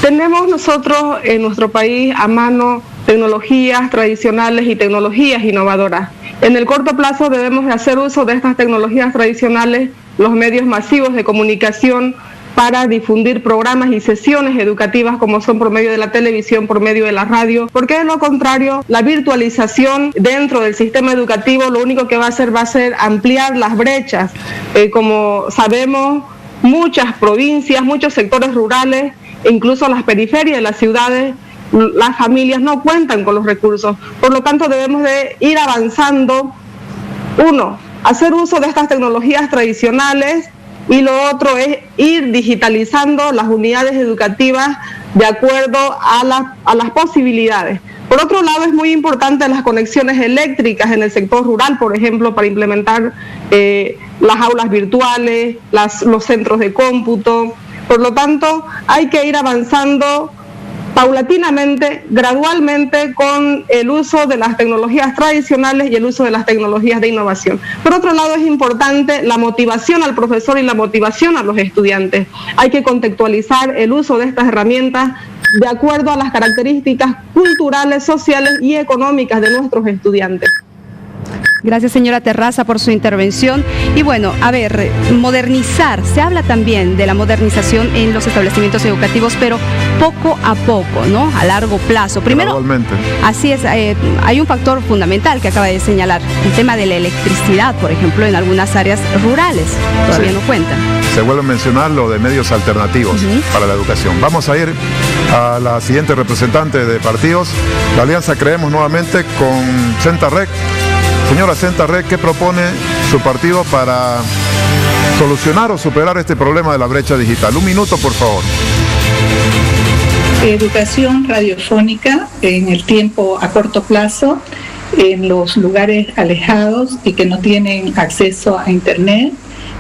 Tenemos nosotros en nuestro país a mano tecnologías tradicionales y tecnologías innovadoras. En el corto plazo debemos de hacer uso de estas tecnologías tradicionales, los medios masivos de comunicación, para difundir programas y sesiones educativas como son por medio de la televisión, por medio de la radio, porque de lo contrario, la virtualización dentro del sistema educativo lo único que va a hacer ampliar las brechas. Como sabemos, muchas provincias, muchos sectores rurales, e incluso las periferias de las ciudades, las familias no cuentan con los recursos. Por lo tanto, debemos de ir avanzando. Uno, hacer uso de estas tecnologías tradicionales, y lo otro es ir digitalizando las unidades educativas de acuerdo a las posibilidades. Por otro lado, es muy importante las conexiones eléctricas en el sector rural, por ejemplo, para implementar las aulas virtuales, los centros de cómputo. Por lo tanto, hay que ir avanzando paulatinamente, gradualmente, con el uso de las tecnologías tradicionales y el uso de las tecnologías de innovación. Por otro lado, es importante la motivación al profesor y la motivación a los estudiantes. Hay que contextualizar el uso de estas herramientas de acuerdo a las características culturales, sociales y económicas de nuestros estudiantes. Gracias, señora Terraza, por su intervención. Y bueno, a ver, modernizar, se habla también de la modernización en los establecimientos educativos, pero poco a poco, ¿no? A largo plazo. Primero, gradualmente. Así es, hay un factor fundamental que acaba de señalar, el tema de la electricidad, por ejemplo, en algunas áreas rurales, todavía no cuentan. Se vuelve a mencionar lo de medios alternativos para la educación. Vamos a ir a la siguiente representante de partidos, la Alianza Creemos nuevamente con Centarrec. Señora Centarrec, ¿qué propone su partido para solucionar o superar este problema de la brecha digital? Un minuto, por favor. Educación radiofónica en el tiempo a corto plazo, en los lugares alejados y que no tienen acceso a Internet,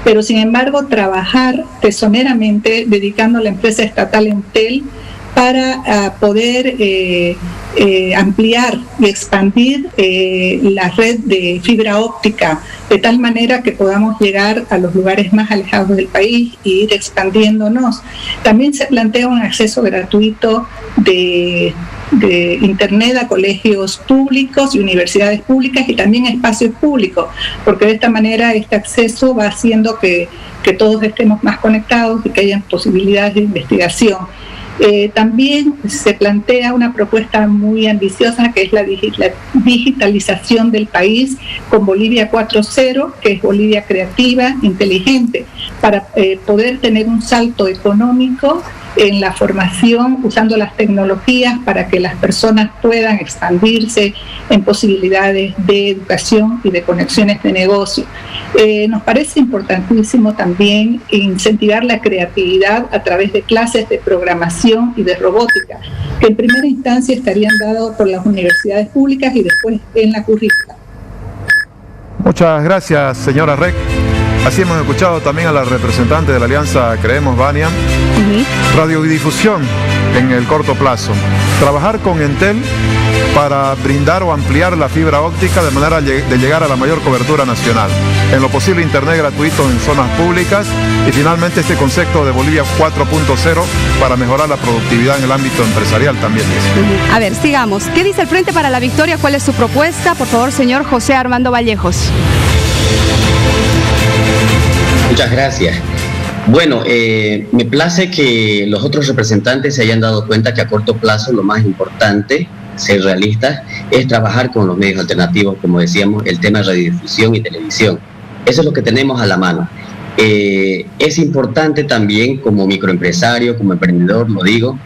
pero sin embargo trabajar tesoneramente dedicando a la empresa estatal Entel para poder ampliar y expandir la red de fibra óptica de tal manera que podamos llegar a los lugares más alejados del país e ir expandiéndonos. También se plantea un acceso gratuito de Internet a colegios públicos y universidades públicas y también espacios públicos, porque de esta manera este acceso va haciendo que todos estemos más conectados y que haya posibilidades de investigación. También se plantea una propuesta muy ambiciosa que es la digitalización del país con Bolivia 4.0, que es Bolivia creativa, inteligente, para poder tener un salto económico en la formación usando las tecnologías para que las personas puedan expandirse en posibilidades de educación y de conexiones de negocio. Nos parece importantísimo también incentivar la creatividad a través de clases de programación y de robótica, que en primera instancia estarían dados por las universidades públicas y después en la currícula. Muchas gracias, señora Rec. Así hemos escuchado también a la representante de la Alianza Creemos, Vania. Radiodifusión en el corto plazo. Trabajar con Entel para brindar o ampliar la fibra óptica de manera de llegar a la mayor cobertura nacional. En lo posible, Internet gratuito en zonas públicas. Y finalmente este concepto de Bolivia 4.0 para mejorar la productividad en el ámbito empresarial también. A ver, sigamos. ¿Qué dice el Frente para la Victoria? ¿Cuál es su propuesta? Por favor, señor José Armando Vallejos. Muchas gracias. Bueno, me place que los otros representantes se hayan dado cuenta que a corto plazo lo más importante, ser realistas, es trabajar con los medios alternativos, como decíamos, el tema de radiodifusión y televisión. Eso es lo que tenemos a la mano. Es importante también como microempresario, como emprendedor, lo digo,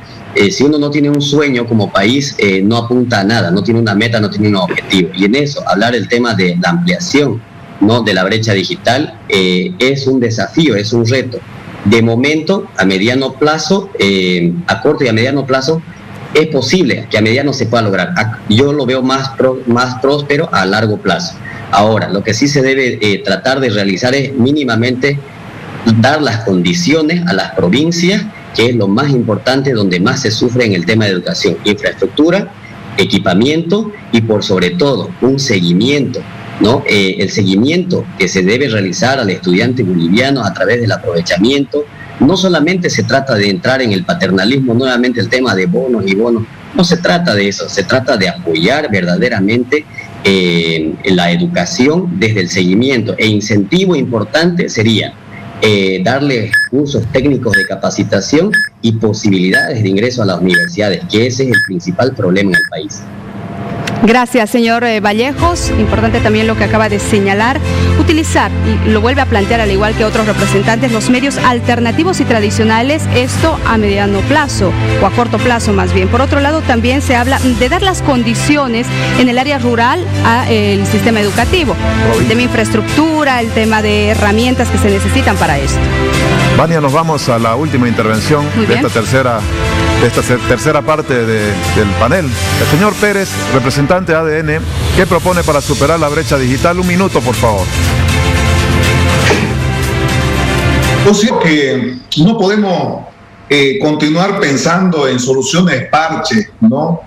si uno no tiene un sueño como país, no apunta a nada, no tiene una meta, no tiene un objetivo. Y en eso, hablar del tema de la ampliación, ¿no?, de la brecha digital es un desafío, es un reto. De momento, a mediano plazo, a corto y a mediano plazo, es posible que a mediano se pueda lograr. Yo lo veo más próspero a largo plazo. Ahora, lo que sí se debe tratar de realizar es mínimamente dar las condiciones a las provincias, que es lo más importante, donde más se sufre en el tema de educación, infraestructura, equipamiento y por sobre todo un seguimiento, ¿no? El seguimiento que se debe realizar al estudiante boliviano a través del aprovechamiento. No solamente se trata de entrar en el paternalismo, nuevamente el tema de bonos y bonos, no se trata de eso, se trata de apoyar verdaderamente la educación desde el seguimiento. E incentivo importante sería darle cursos técnicos de capacitación y posibilidades de ingreso a las universidades, que ese es el principal problema en el país. Gracias, señor Vallejos. Importante también lo que acaba de señalar, utilizar, y lo vuelve a plantear al igual que otros representantes, los medios alternativos y tradicionales, esto a mediano plazo o a corto plazo más bien. Por otro lado, también se habla de dar las condiciones en el área rural al sistema educativo, el tema de infraestructura, el tema de herramientas que se necesitan para esto. Vania, nos vamos a la última intervención de esta tercera esta tercera parte del panel. El señor Pérez, representante de ADN, ¿qué propone para superar la brecha digital? 1 minuto, por favor. Yo sé que no podemos continuar pensando en soluciones parche, ¿no?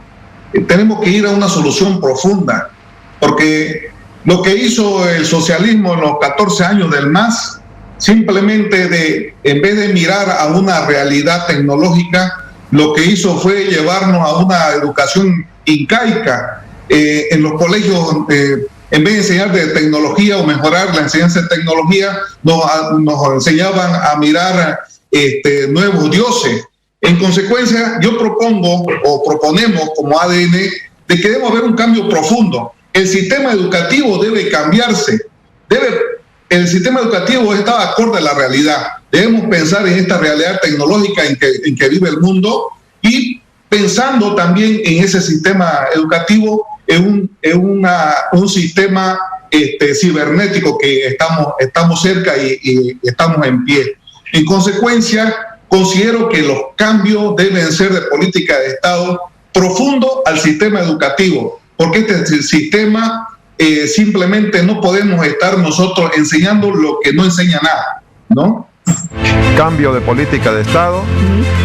Tenemos que ir a una solución profunda, porque lo que hizo el socialismo en los 14 años del MAS, simplemente en vez de mirar a una realidad tecnológica, lo que hizo fue llevarnos a una educación incaica. En los colegios, en vez de enseñar de tecnología o mejorar la enseñanza de tecnología, nos enseñaban a mirar nuevos dioses. En consecuencia, yo proponemos como ADN de que debe haber un cambio profundo. El sistema educativo debe cambiarse. El sistema educativo está acorde a la realidad. Debemos pensar en esta realidad tecnológica en que vive el mundo y pensando también en ese sistema educativo, en un sistema cibernético que estamos cerca y estamos en pie. En consecuencia, considero que los cambios deben ser de política de Estado profundo al sistema educativo, porque este sistema simplemente no podemos estar nosotros enseñando lo que no enseña nada, ¿no? Cambio de política de Estado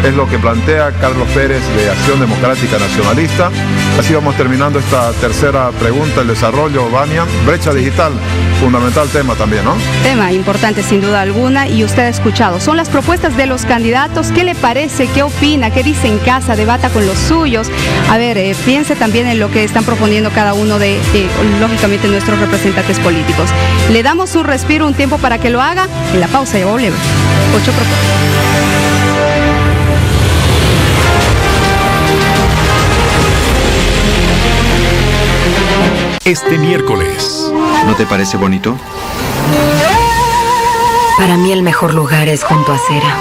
es lo que plantea Carlos Pérez de Acción Democrática Nacionalista. Así vamos terminando esta tercera pregunta, el desarrollo, Vania. Brecha digital, fundamental tema también, ¿no? Tema importante sin duda alguna, y usted ha escuchado. Son las propuestas de los candidatos. ¿Qué le parece? ¿Qué opina? ¿Qué dice en casa? Debata con los suyos. A ver, piense también en lo que están proponiendo cada uno de, lógicamente, nuestros representantes políticos. Le damos un respiro, un tiempo para que lo haga. En la pausa ya volvemos. 8 propuestas. Este miércoles. ¿No te parece bonito? Para mí el mejor lugar es junto a Cera.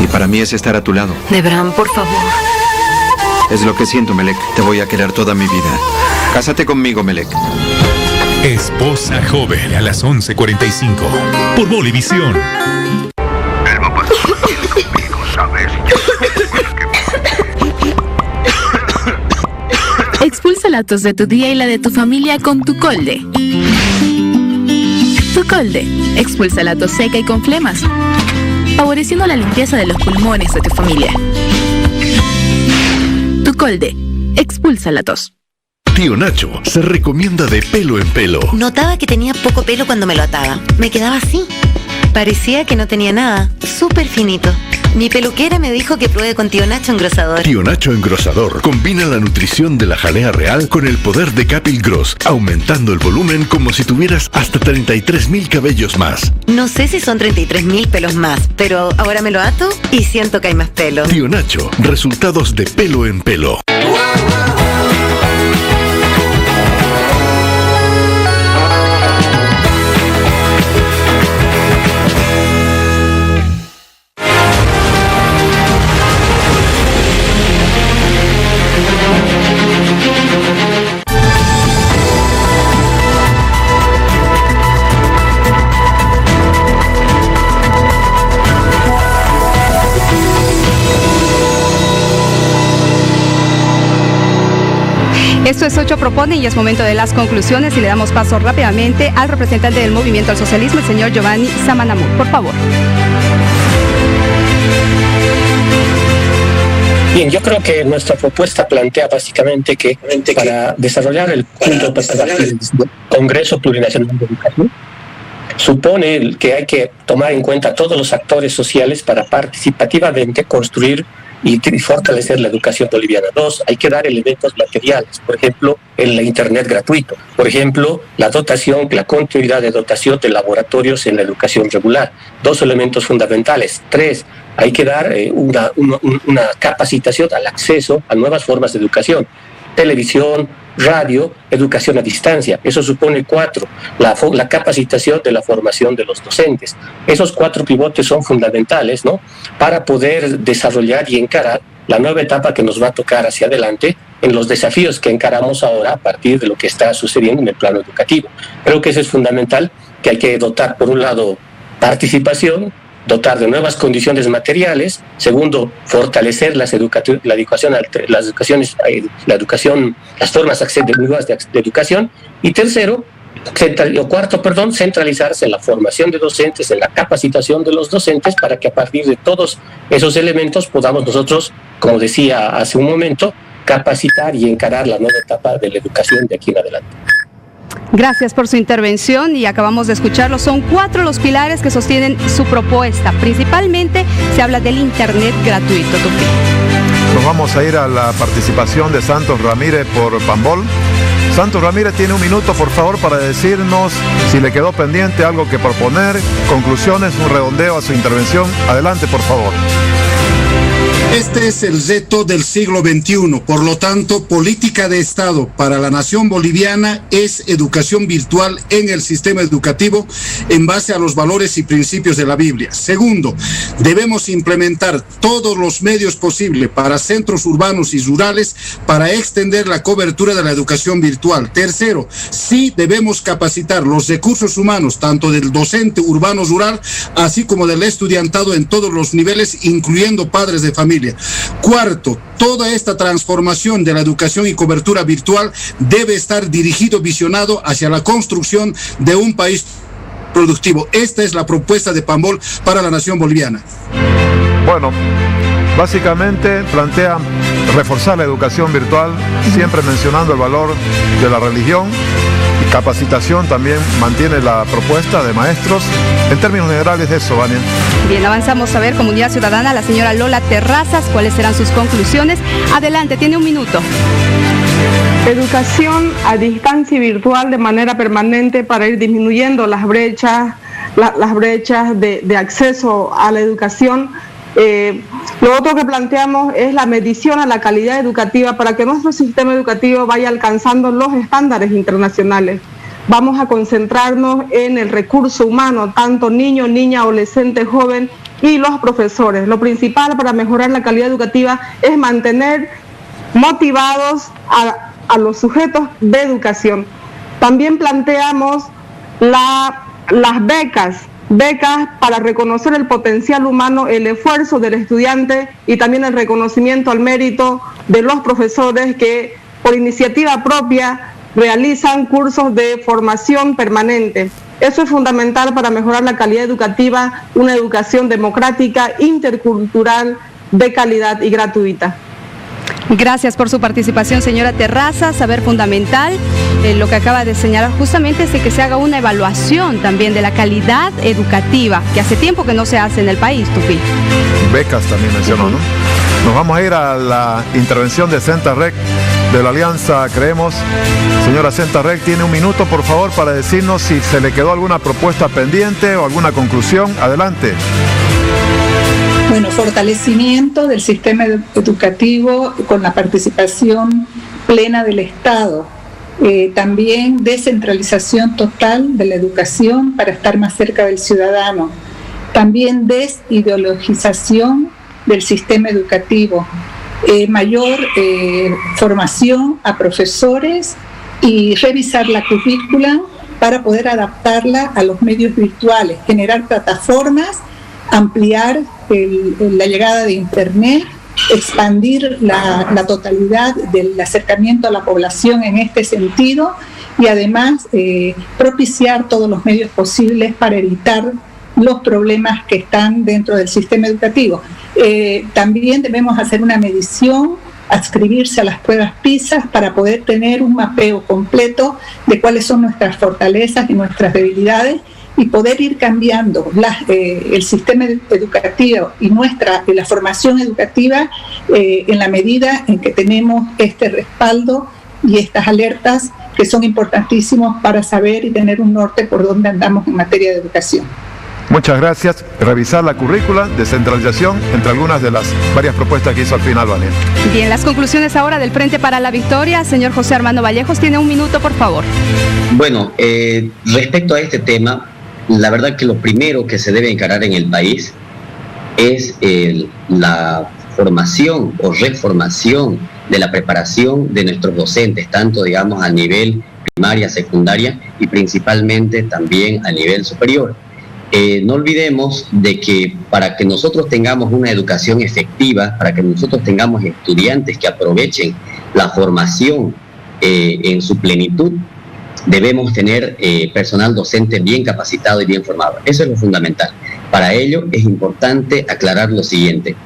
Y para mí es estar a tu lado. Nebran, por favor. Es lo que siento, Melek. Te voy a querer toda mi vida. Cásate conmigo, Melek. Esposa joven a las 11:45 por Bolivisión. Expulsa la tos de tu día y la de tu familia con Tucolde. Tucolde expulsa la tos seca y con flemas, favoreciendo la limpieza de los pulmones de tu familia. Tucolde expulsa la tos. Tío Nacho se recomienda de pelo en pelo. Notaba que tenía poco pelo cuando me lo ataba. Me quedaba así. Parecía que no tenía nada. Súper finito. Mi peluquera me dijo que pruebe con Tío Nacho Engrosador. Tío Nacho Engrosador combina la nutrición de la jalea real con el poder de Capil Gross, aumentando el volumen como si tuvieras hasta 33,000 cabellos más. No sé si son 33,000 pelos más, pero ahora me lo ato y siento que hay más pelo. Tío Nacho, resultados de pelo en pelo. Esto es 8 Propone y es momento de las conclusiones y le damos paso rápidamente al representante del Movimiento al Socialismo, el señor Giovanni Samanamur. Por favor. Bien, yo creo que nuestra propuesta plantea básicamente que para desarrollar el Congreso Plurinacional de Educación supone que hay que tomar en cuenta a todos los actores sociales para participativamente construir y fortalecer la educación boliviana. 2, hay que dar elementos materiales, por ejemplo, el Internet gratuito, por ejemplo, la continuidad de dotación de laboratorios en la educación regular. 2 elementos fundamentales. 3, hay que dar una capacitación al acceso a nuevas formas de educación, televisión, radio, educación a distancia. Eso supone 4, la capacitación de la formación de los docentes. Esos 4 pivotes son fundamentales, ¿no?, para poder desarrollar y encarar la nueva etapa que nos va a tocar hacia adelante en los desafíos que encaramos ahora a partir de lo que está sucediendo en el plano educativo. Creo que eso es fundamental, que hay que dotar, por un lado, participación, dotar de nuevas condiciones materiales. Segundo, fortalecer las formas nuevas de educación. Y tercero, centralizarse en la formación de docentes, en la capacitación de los docentes, para que a partir de todos esos elementos podamos nosotros, como decía hace un momento, capacitar y encarar la nueva etapa de la educación de aquí en adelante. Gracias por su intervención y acabamos de escucharlo. Son 4 los pilares que sostienen su propuesta. Principalmente se habla del Internet gratuito. Nos vamos a ir a la participación de Santos Ramírez por Pambol. Santos Ramírez tiene un minuto, por favor, para decirnos si le quedó pendiente algo que proponer, conclusiones, un redondeo a su intervención. Adelante, por favor. Este es el reto del siglo XXI, por lo tanto, política de Estado para la nación boliviana es educación virtual en el sistema educativo en base a los valores y principios de la Biblia. Segundo, debemos implementar todos los medios posibles para centros urbanos y rurales para extender la cobertura de la educación virtual. Tercero, sí debemos capacitar los recursos humanos, tanto del docente urbano-rural, así como del estudiantado en todos los niveles, incluyendo padres de familia. Cuarto, toda esta transformación de la educación y cobertura virtual debe estar visionado hacia la construcción de un país productivo. Esta es la propuesta de Pambol para la nación boliviana. Bueno, básicamente plantean reforzar la educación virtual, siempre mencionando el valor de la religión. Y capacitación también mantiene la propuesta de maestros. En términos generales eso, Vania. Bien, avanzamos a ver, Comunidad Ciudadana, la señora Lola Terrazas, ¿cuáles serán sus conclusiones? Adelante, tiene un minuto. Educación a distancia y virtual de manera permanente para ir disminuyendo las brechas de acceso a la educación. Lo otro que planteamos es la medición a la calidad educativa para que nuestro sistema educativo vaya alcanzando los estándares internacionales. Vamos a concentrarnos en el recurso humano, tanto niño, niña, adolescente, joven y los profesores. Lo principal para mejorar la calidad educativa es mantener motivados a los sujetos de educación. También planteamos las becas para reconocer el potencial humano, el esfuerzo del estudiante y también el reconocimiento al mérito de los profesores que por iniciativa propia realizan cursos de formación permanente. Eso es fundamental para mejorar la calidad educativa, una educación democrática, intercultural, de calidad y gratuita. Gracias por su participación, señora Terrazas. Saber fundamental, lo que acaba de señalar justamente es de que se haga una evaluación también de la calidad educativa, que hace tiempo que no se hace en el país, Tupi. Becas también mencionó, ¿no? Nos vamos a ir a la intervención de Centarrec, de la Alianza Creemos. Señora Centarrec, tiene un minuto, por favor, para decirnos si se le quedó alguna propuesta pendiente o alguna conclusión. Adelante. Bueno, fortalecimiento del sistema educativo con la participación plena del Estado. También descentralización total de la educación para estar más cerca del ciudadano. También desideologización del sistema educativo. Mayor formación a profesores y revisar la currícula para poder adaptarla a los medios virtuales, generar plataformas, ampliar la llegada de Internet, expandir la totalidad del acercamiento a la población en este sentido y además propiciar todos los medios posibles para evitar los problemas que están dentro del sistema educativo. También debemos hacer una medición, adscribirse a las pruebas PISA para poder tener un mapeo completo de cuáles son nuestras fortalezas y nuestras debilidades y poder ir cambiando el sistema educativo y la formación educativa en la medida en que tenemos este respaldo y estas alertas que son importantísimos para saber y tener un norte por dónde andamos en materia de educación. Muchas gracias. Revisar la currícula, descentralización, entre algunas de las varias propuestas que hizo al final, Vania. Bien, las conclusiones ahora del Frente para la Victoria. Señor José Armando Vallejos, tiene un minuto, por favor. Bueno, respecto a este tema, la verdad que lo primero que se debe encarar en el país es la formación o reformación de la preparación de nuestros docentes, tanto digamos a nivel primaria, secundaria y principalmente también a nivel superior. No olvidemos de que para que nosotros tengamos una educación efectiva, para que nosotros tengamos estudiantes que aprovechen la formación en su plenitud, debemos tener personal docente bien capacitado y bien formado. Eso es lo fundamental. Para ello es importante aclarar lo siguiente.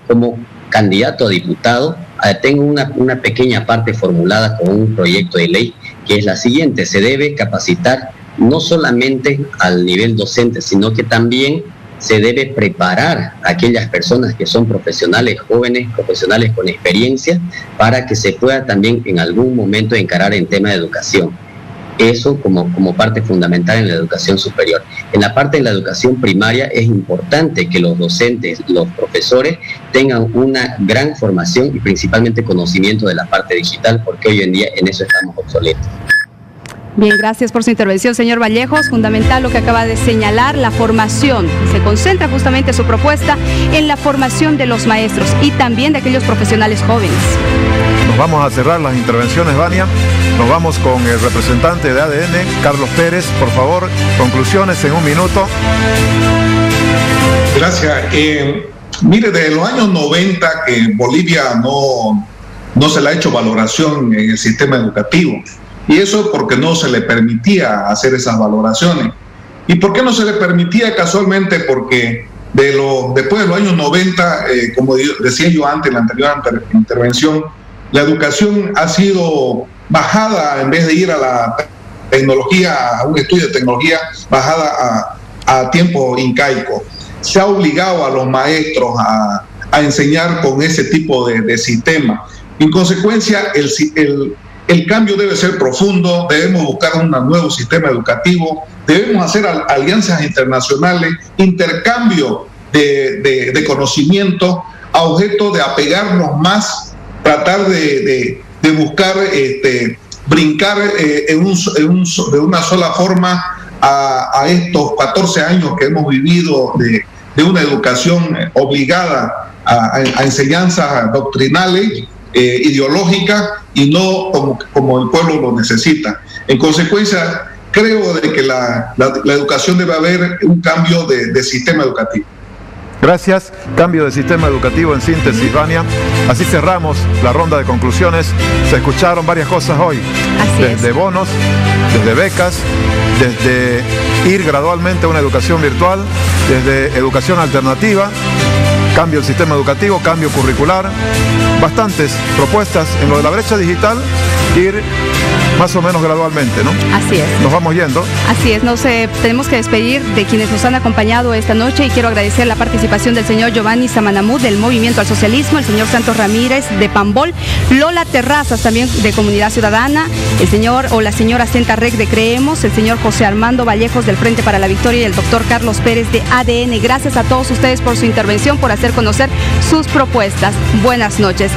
Como candidato a diputado, tengo una pequeña parte formulada con un proyecto de ley que es la siguiente: se debe capacitar no solamente al nivel docente, sino que también se debe preparar a aquellas personas que son profesionales jóvenes, profesionales con experiencia, para que se pueda también en algún momento encarar en tema de educación. Eso como parte fundamental en la educación superior. En la parte de la educación primaria es importante que los docentes, los profesores tengan una gran formación y principalmente conocimiento de la parte digital, porque hoy en día en eso estamos obsoletos. Bien, gracias por su intervención, señor Vallejos. Fundamental lo que acaba de señalar, la formación. Se concentra justamente su propuesta en la formación de los maestros y también de aquellos profesionales jóvenes. Nos vamos a cerrar las intervenciones, Vania. Nos vamos con el representante de ADN, Carlos Pérez. Por favor, conclusiones en un minuto. Gracias. Mire, desde los años 90 que Bolivia no se le ha hecho valoración en el sistema educativo. Y eso porque no se le permitía hacer esas valoraciones. ¿Y por qué no se le permitía? Casualmente porque después de los años 90, como decía yo antes en la anterior intervención, la educación ha sido bajada, en vez de ir a la tecnología, a un estudio de tecnología, bajada a tiempo incaico. Se ha obligado a los maestros a enseñar con ese tipo de sistema. En consecuencia, el cambio debe ser profundo, debemos buscar un nuevo sistema educativo, debemos hacer alianzas internacionales, intercambio de conocimiento a objeto de apegarnos más, tratar de buscar brincar de una sola forma a estos 14 años que hemos vivido de una educación obligada a enseñanzas doctrinales, ideológicas, y no como el pueblo lo necesita. En consecuencia, creo de que la educación debe haber un cambio de sistema educativo. Gracias. Cambio de sistema educativo en síntesis, Vania. Así cerramos la ronda de conclusiones. Se escucharon varias cosas hoy. Desde bonos, desde becas, desde ir gradualmente a una educación virtual, desde educación alternativa, cambio del sistema educativo, cambio curricular, bastantes propuestas en lo de la brecha digital, ir más o menos gradualmente, ¿no? Así es. Nos vamos yendo. Así es, tenemos que despedir de quienes nos han acompañado esta noche y quiero agradecer la participación del señor Giovanni Samanamud del Movimiento al Socialismo, el señor Santos Ramírez de Pambol, Lola Terrazas también de Comunidad Ciudadana, el señor o la señora Senta Rec de Creemos, el señor José Armando Vallejos del Frente para la Victoria y el doctor Carlos Pérez de ADN. Gracias a todos ustedes por su intervención, por hacer conocer sus propuestas. Buenas noches.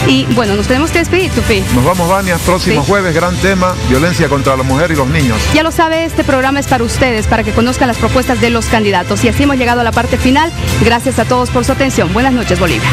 Y bueno, nos tenemos que despedir, Tufi. Nos vamos, Vania. Próximo jueves, gran tema, violencia contra la mujer y los niños. Ya lo sabe, este programa es para ustedes, para que conozcan las propuestas de los candidatos. Y así hemos llegado a la parte final. Gracias a todos por su atención. Buenas noches, Bolivia.